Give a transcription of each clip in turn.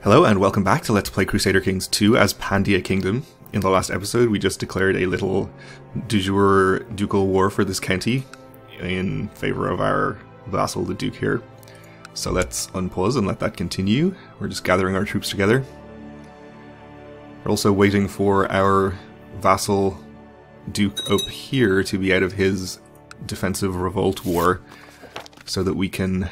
Hello and welcome back to Let's Play Crusader Kings 2 as Pandia Kingdom. In the last episode we just declared a little de jure ducal war for this county in favour of our vassal, the Duke here. So let's unpause and let that continue. We're just gathering our troops together. We're also waiting for our vassal Duke up here to be out of his defensive revolt war so that we can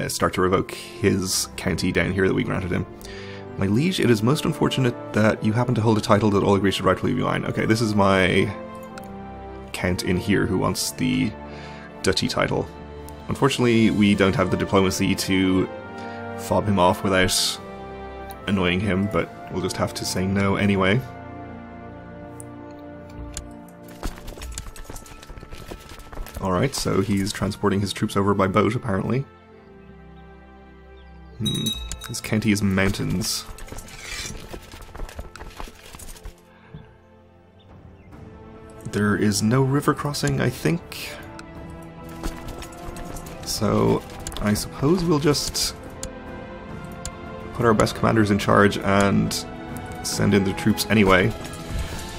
start to revoke his county down here that we granted him. My liege, it is most unfortunate that you happen to hold a title that all agree should rightfully be mine. Okay, this is my count in here who wants the duchy title. Unfortunately, we don't have the diplomacy to fob him off without annoying him, but we'll just have to say no anyway. Alright, so he's transporting his troops over by boat, apparently. This county is mountains. There is no river crossing, I think. So, I suppose we'll just put our best commanders in charge and send in the troops anyway.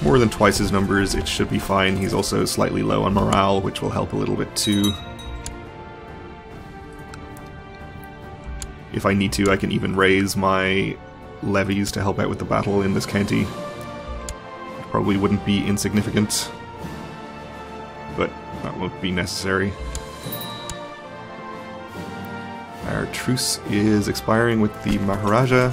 More than twice his numbers, it should be fine. He's also slightly low on morale, which will help a little bit too. If I need to, I can even raise my levies to help out with the battle in this county. It probably wouldn't be insignificant, but that won't be necessary. Our truce is expiring with the Maharaja.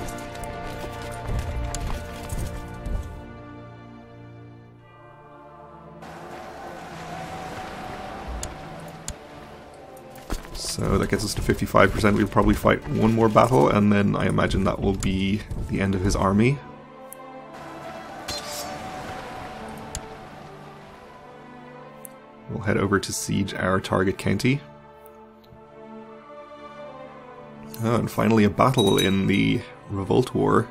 So that gets us to 55%. We'll probably fight one more battle, and then I imagine that will be the end of his army. We'll head over to siege our target county. Oh, and finally a battle in the Revolt War.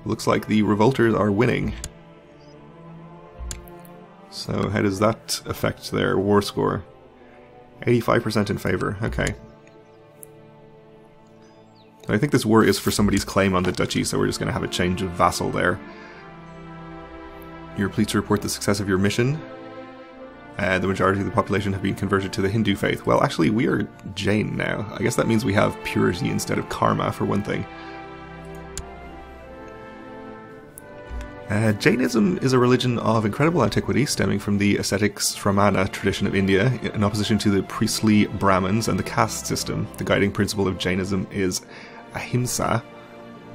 Looks like the revolters are winning. So how does that affect their war score? 85% in favour, okay. I think this war is for somebody's claim on the duchy, so we're just going to have a change of vassal there. You're pleased to report the success of your mission. The majority of the population have been converted to the Hindu faith. Well, actually, we are Jain now. I guess that means we have purity instead of karma, for one thing. Jainism is a religion of incredible antiquity, stemming from the ascetic Sramana tradition of India, in opposition to the priestly Brahmins and the caste system. The guiding principle of Jainism is ahimsa,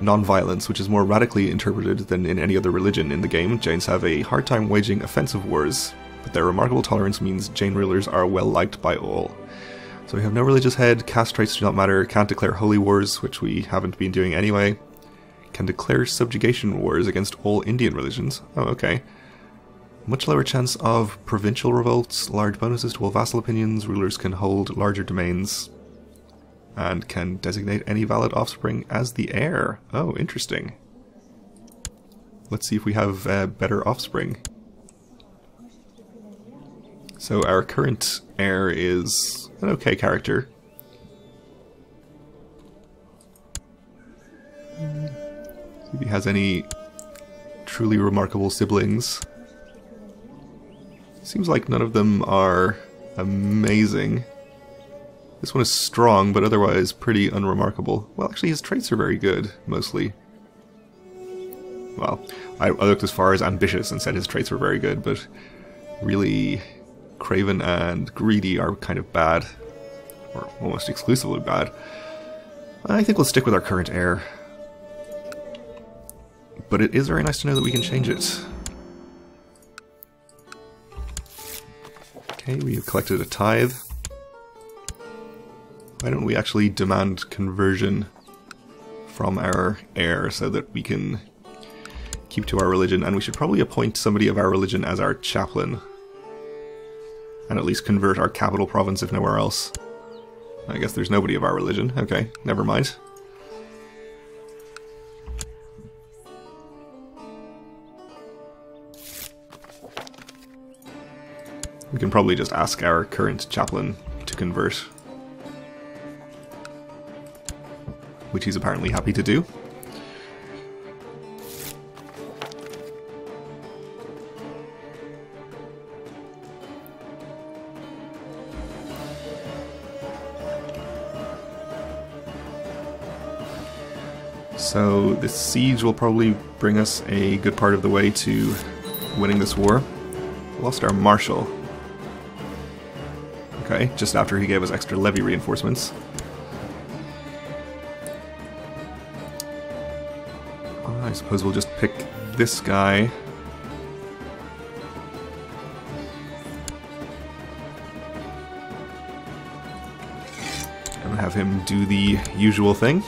non-violence, which is more radically interpreted than in any other religion in the game. Jains have a hard time waging offensive wars, but their remarkable tolerance means Jain rulers are well liked by all. So we have no religious head, caste traits do not matter, can't declare holy wars, which we haven't been doing anyway. Can declare subjugation wars against all Indian religions. Oh, okay. Much lower chance of provincial revolts, large bonuses to all vassal opinions, rulers can hold larger domains, and can designate any valid offspring as the heir. Oh, interesting. Let's see if we have better offspring. So our current heir is an okay character. If he has any truly remarkable siblings. Seems like none of them are amazing. This one is strong, but otherwise pretty unremarkable. Well, actually his traits are very good, mostly. Well, I looked as far as ambitious and said his traits were very good, but really craven and greedy are kind of bad. Or almost exclusively bad. I think we'll stick with our current heir. But it is very nice to know that we can change it. Okay, we have collected a tithe. Why don't we actually demand conversion from our heir so that we can keep to our religion, and we should probably appoint somebody of our religion as our chaplain. And at least convert our capital province if nowhere else. I guess there's nobody of our religion. Okay, never mind. We can probably just ask our current chaplain to convert. which he's apparently happy to do. So this siege will probably bring us a good part of the way to winning this war. We lost our marshal. Okay, just after he gave us extra levy reinforcements. I suppose we'll just pick this guy. And have him do the usual thing.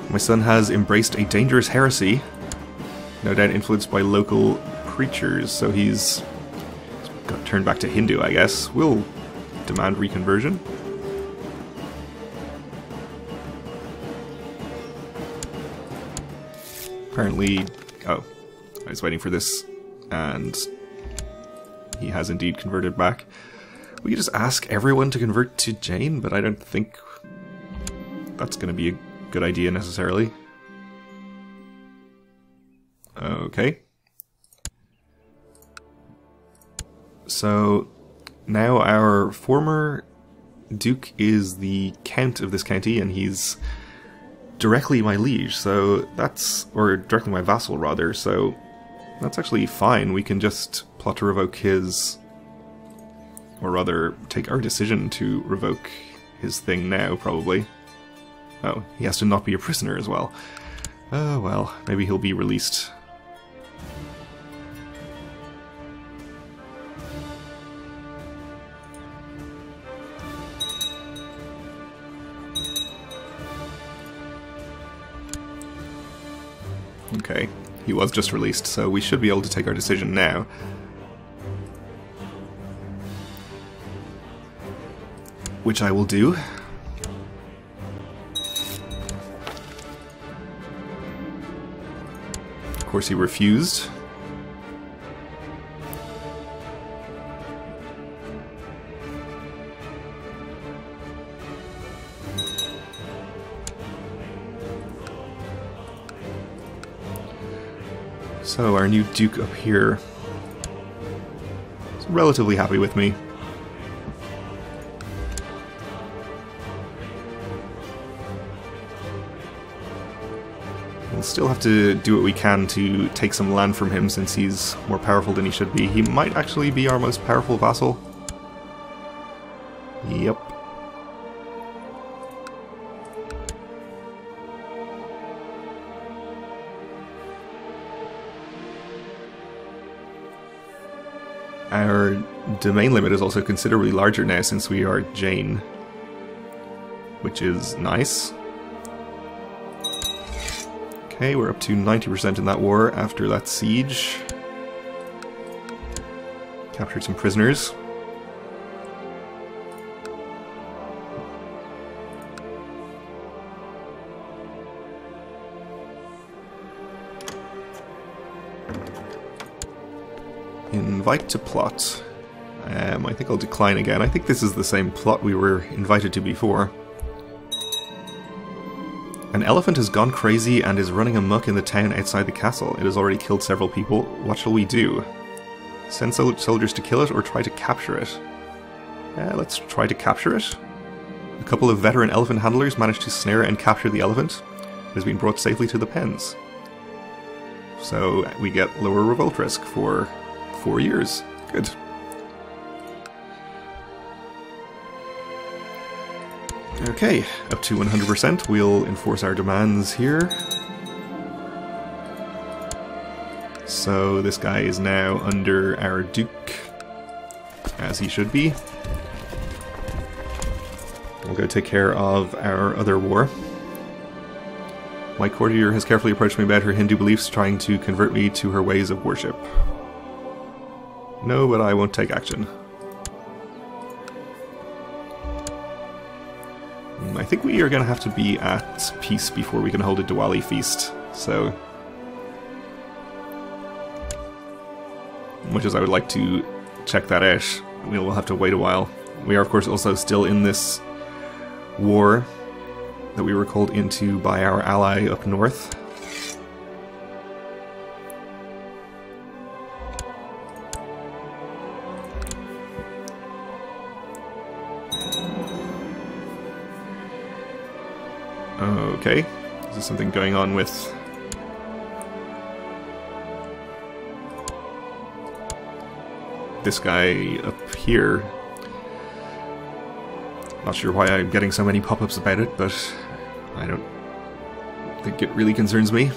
My son has embraced a dangerous heresy, no doubt influenced by local preachers, so he's got turned back to Hindu, I guess. We'll demand reconversion. Apparently, oh, I was waiting for this, and he has indeed converted back. We could just ask everyone to convert to Jain, but I don't think that's going to be a good idea necessarily. Okay. So now our former duke is the count of this county, and he's directly my liege, so that's, or directly my vassal rather, so that's actually fine. We can just plot to revoke his, or rather take our decision to revoke his thing now, probably. Oh, he has to not be a prisoner as well. Oh well, maybe he'll be released. Okay, he was just released, so we should be able to take our decision now. Which I will do. Of course he refused. So our new duke up here is relatively happy with me. We'll still have to do what we can to take some land from him since he's more powerful than he should be. He might actually be our most powerful vassal. Yep. Our domain limit is also considerably larger now since we are Jain, which is nice. Okay, we're up to 90% in that war after that siege. Captured some prisoners. Invite to plot. I think I'll decline again. I think this is the same plot we were invited to before. An elephant has gone crazy and is running amok in the town outside the castle. It has already killed several people. What shall we do? Send soldiers to kill it or try to capture it? Let's try to capture it. A couple of veteran elephant handlers managed to snare and capture the elephant. It has been brought safely to the pens. So we get lower revolt risk for 4 years. Good. Okay, up to 100%. We'll enforce our demands here. So this guy is now under our duke, as he should be. We'll go take care of our other war. My courtier has carefully approached me about her Hindu beliefs, trying to convert me to her ways of worship. No, but I won't take action. I think we are going to have to be at peace before we can hold a Diwali feast, so... much as I would like to check that out, we'll have to wait a while. We are of course also still in this war that we were called into by our ally up north. Okay, is there something going on with... this guy up here? Not sure why I'm getting so many pop-ups about it, but I don't think it really concerns me.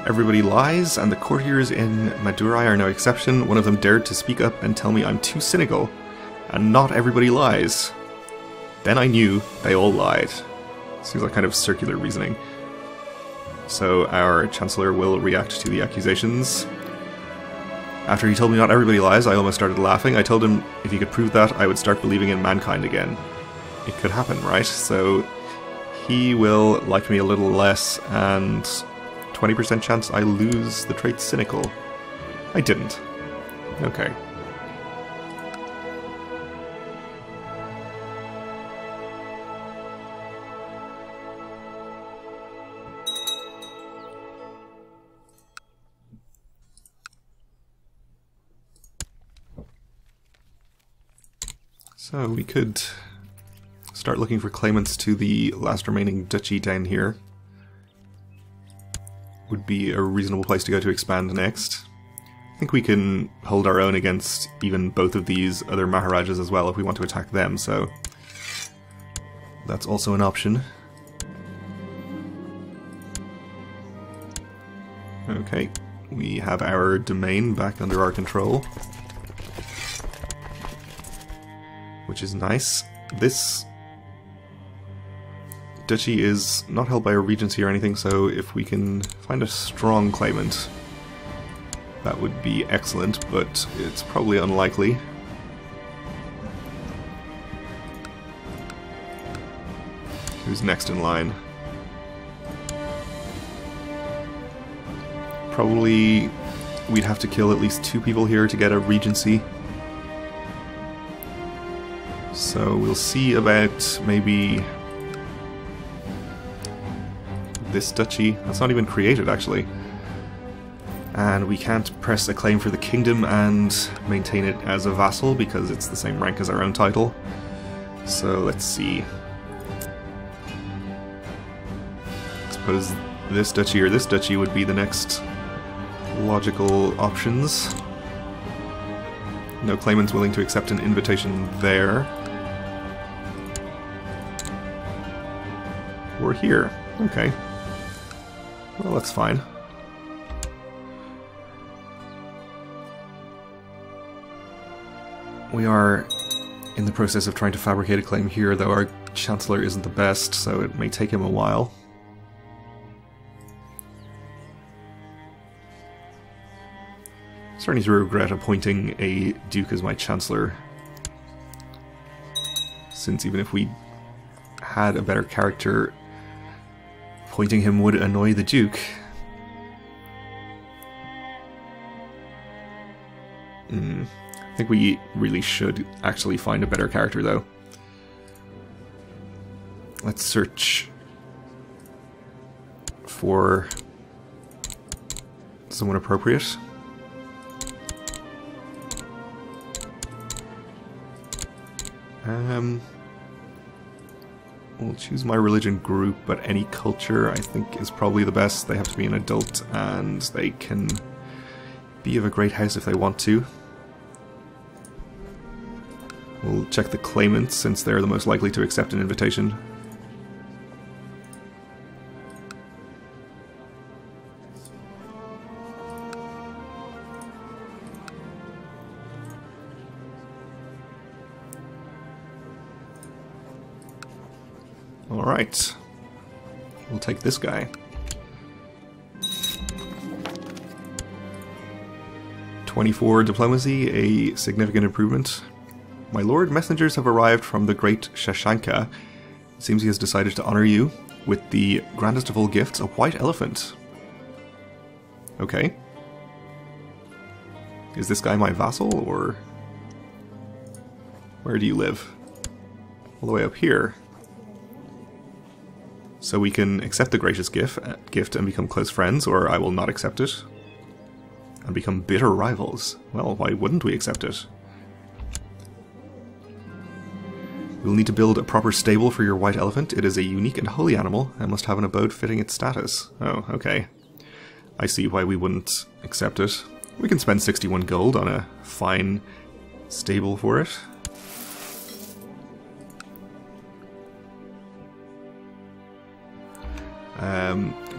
Everybody lies, and the courtiers in Madurai are no exception. One of them dared to speak up and tell me I'm too cynical, and not everybody lies. Then I knew they all lied. Seems like kind of circular reasoning. So our Chancellor will react to the accusations. After he told me not everybody lies, I almost started laughing. I told him if he could prove that, I would start believing in mankind again. It could happen, right? So he will like me a little less, and 20% chance I lose the trait cynical. I didn't. Okay. So we could start looking for claimants to the last remaining duchy down here. Would be a reasonable place to go to expand next. I think we can hold our own against even both of these other Maharajas as well if we want to attack them, so that's also an option. Okay, we have our domain back under our control, which is nice. This duchy is not held by a regency or anything, so if we can find a strong claimant, that would be excellent, but it's probably unlikely. Who's next in line? Probably we'd have to kill at least 2 people here to get a regency. So we'll see about maybe this duchy. That's not even created, actually. And we can't press a claim for the kingdom and maintain it as a vassal because it's the same rank as our own title. So let's see. I suppose this duchy or this duchy would be the next logical options. No claimants willing to accept an invitation there. We're here. Okay. Well, that's fine. We are in the process of trying to fabricate a claim here, though our Chancellor isn't the best, so it may take him a while. Starting to regret appointing a Duke as my Chancellor, since even if we had a better character, appointing him would annoy the Duke. I think we really should actually find a better character, though. Let's search for someone appropriate. We'll choose my religion group, but any culture I think is probably the best. They have to be an adult, and they can be of a great house if they want to. We'll check the claimants, since they're the most likely to accept an invitation. Alright, we'll take this guy. 24 diplomacy, a significant improvement. My lord, messengers have arrived from the great Shashanka. It seems he has decided to honor you with the grandest of all gifts, a white elephant. Okay. Is this guy my vassal, or... Where do you live? All the way up here. So we can accept the gracious gift and become close friends, or I will not accept it. And become bitter rivals. Well, why wouldn't we accept it? We'll need to build a proper stable for your white elephant. It is a unique and holy animal and must have an abode fitting its status. Oh, okay. I see why we wouldn't accept it. We can spend 61 gold on a fine stable for it.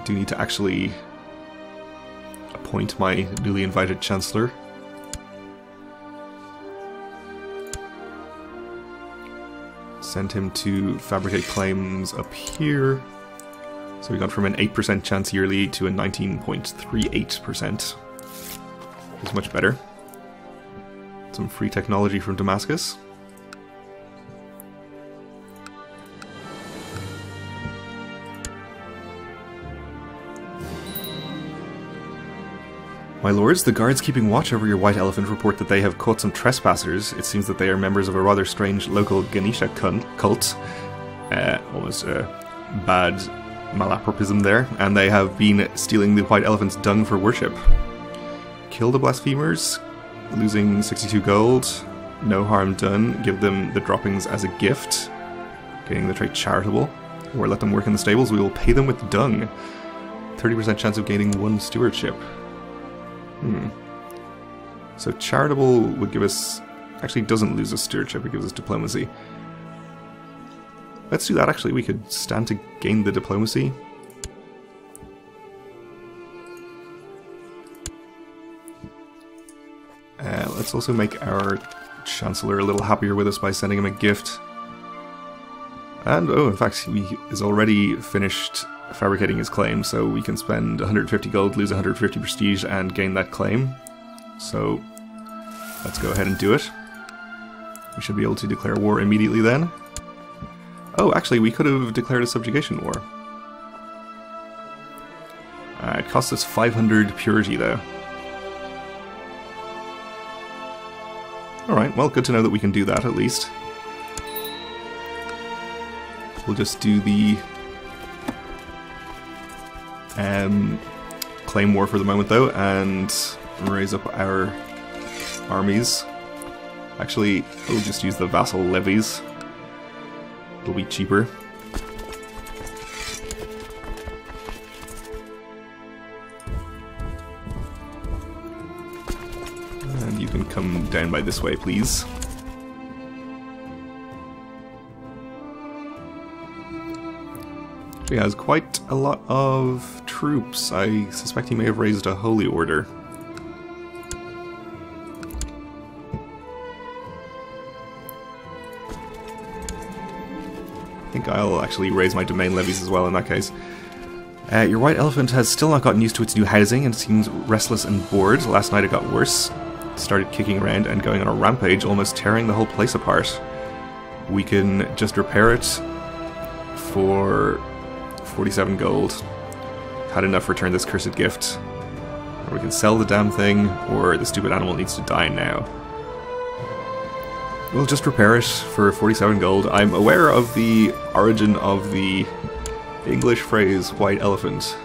Do need to actually appoint my newly invited Chancellor. Send him to fabricate claims up here. So we got from an 8% chance yearly to a 19.38%. It's much better. Some free technology from Damascus. My lords, the guards keeping watch over your white elephant report that they have caught some trespassers. It seems that they are members of a rather strange local Ganesha cult. Almost a bad malapropism there. And they have been stealing the white elephant's dung for worship. Kill the blasphemers, losing 62 gold. No harm done. Give them the droppings as a gift. Getting the trait charitable. Or let them work in the stables. We will pay them with dung. 30% chance of gaining 1 stewardship. So charitable would give us... Actually doesn't lose us stewardship, it gives us diplomacy. Let's do that actually, we could stand to gain the diplomacy. Let's also make our Chancellor a little happier with us by sending him a gift. And, oh, in fact, he is already finished fabricating his claim, so we can spend 150 gold, lose 150 prestige, and gain that claim. So, let's go ahead and do it. We should be able to declare war immediately then. Oh, actually, we could have declared a subjugation war. It cost us 500 purity, though. Alright, well, good to know that we can do that, at least. We'll just do the claim war for the moment though, and raise up our armies. Actually, we'll just use the vassal levies. It'll be cheaper. And you can come down by this way, please. He has quite a lot of troops. I suspect he may have raised a holy order. I think I'll actually raise my domain levies as well in that case. Your white elephant has still not gotten used to its new housing and seems restless and bored. Last night it got worse. It started kicking around and going on a rampage, almost tearing the whole place apart. We can just repair it for 47 gold. Had enough, return this cursed gift. Or we can sell the damn thing, or the stupid animal needs to die now. We'll just repair it for 47 gold. I'm aware of the origin of the English phrase white elephant.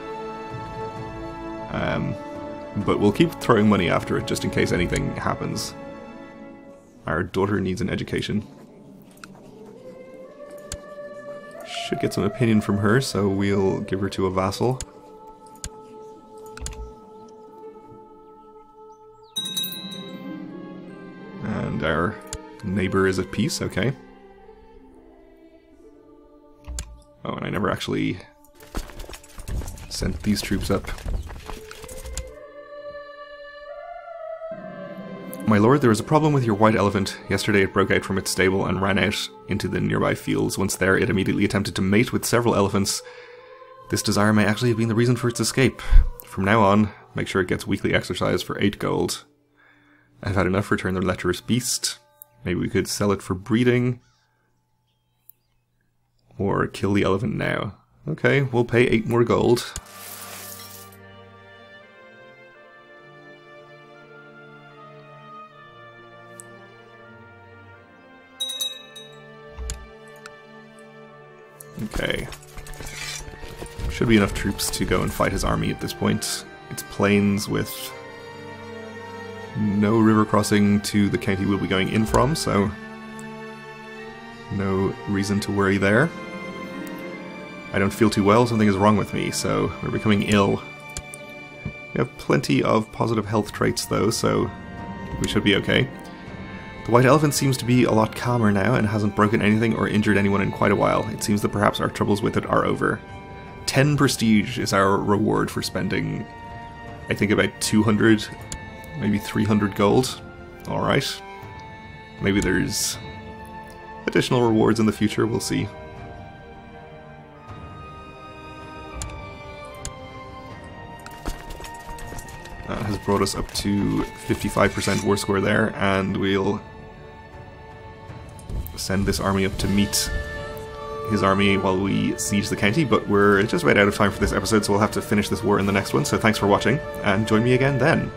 But we'll keep throwing money after it just in case anything happens. Our daughter needs an education. Should get some opinion from her, so we'll give her to a vassal. And our neighbor is at peace, okay. Oh, and I never actually sent these troops up. My lord, there is a problem with your white elephant. Yesterday it broke out from its stable and ran out into the nearby fields. Once there, it immediately attempted to mate with several elephants. This desire may actually have been the reason for its escape. From now on, make sure it gets weekly exercise for 8 gold. I've had enough. Return the lecherous beast. Maybe we could sell it for breeding. Or kill the elephant now. Okay, we'll pay 8 more gold. Okay. Should be enough troops to go and fight his army at this point. It's plains with no river crossing to the county we'll be going in from, so no reason to worry there. I don't feel too well, something is wrong with me, so we're becoming ill. We have plenty of positive health traits though, so we should be okay. The white elephant seems to be a lot calmer now and hasn't broken anything or injured anyone in quite a while. It seems that perhaps our troubles with it are over. 10 prestige is our reward for spending, I think, about 200, maybe 300 gold. Alright. Maybe there's additional rewards in the future, we'll see. That has brought us up to 55% war score there, and we'll send this army up to meet his army while we siege the county, but we're just about out of time for this episode, so we'll have to finish this war in the next one, so thanks for watching, and join me again then.